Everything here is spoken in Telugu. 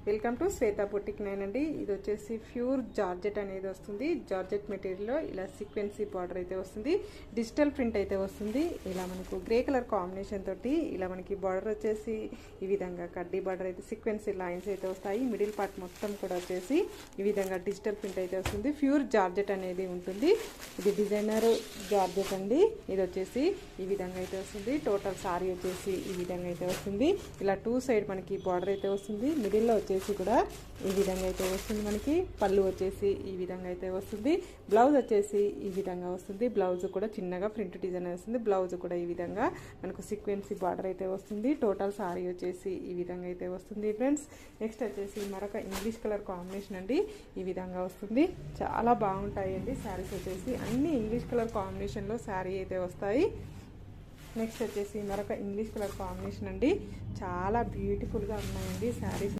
వెల్కమ్ టు శ్వేత బొటిక్ 9 అండి. ఇది వచ్చేసి ప్యూర్ జార్జెట్ అనేది వస్తుంది. జార్జెట్ మెటీరియల్లో ఇలా సీక్వెన్సీ బార్డర్ అయితే వస్తుంది. డిజిటల్ ప్రింట్ అయితే వస్తుంది. ఇలా మనకు గ్రే కలర్ కాంబినేషన్ తోటి ఇలా మనకి బార్డర్ వచ్చేసి ఈ విధంగా కడ్డీ బార్డర్ అయితే సీక్వెన్సీ లైన్స్ అయితే వస్తాయి. మిడిల్ పార్ట్ మొత్తం కూడా వచ్చేసి ఈ విధంగా డిజిటల్ ప్రింట్ అయితే వస్తుంది. ప్యూర్ జార్జెట్ అనేది ఉంటుంది. ఇది డిజైనర్ జార్జెట్ అండి. ఇది వచ్చేసి ఈ విధంగా అయితే వస్తుంది. టోటల్ సారీ వచ్చేసి ఈ విధంగా అయితే వస్తుంది. ఇలా టూ సైడ్ మనకి బార్డర్ అయితే వస్తుంది. మిడిల్లో వచ్చేసి కూడా ఈ విధంగా అయితే వస్తుంది. మనకి పళ్ళు వచ్చేసి ఈ విధంగా అయితే వస్తుంది. బ్లౌజ్ వచ్చేసి ఈ విధంగా వస్తుంది. బ్లౌజ్ కూడా చిన్నగా ప్రింట్ డిజైన్ వస్తుంది. బ్లౌజ్ కూడా ఈ విధంగా మనకు సీక్వెన్సీ బార్డర్ అయితే వస్తుంది. టోటల్ సారీ వచ్చేసి ఈ విధంగా అయితే వస్తుంది ఫ్రెండ్స్. నెక్స్ట్ వచ్చేసి మరొక ఇంగ్లీష్ కలర్ కాంబినేషన్ అండి. ఈ విధంగా వస్తుంది. చాలా బాగుంటాయండి శారీస్ వచ్చేసి. అన్ని ఇంగ్లీష్ కలర్ కాంబినేషన్లో శారీ అయితే వస్తాయి. నెక్స్ట్ వచ్చేసి మరొక ఇంగ్లీష్ కలర్ కాంబినేషన్ అండి. చాలా బ్యూటిఫుల్గా ఉన్నాయండి శారీస్.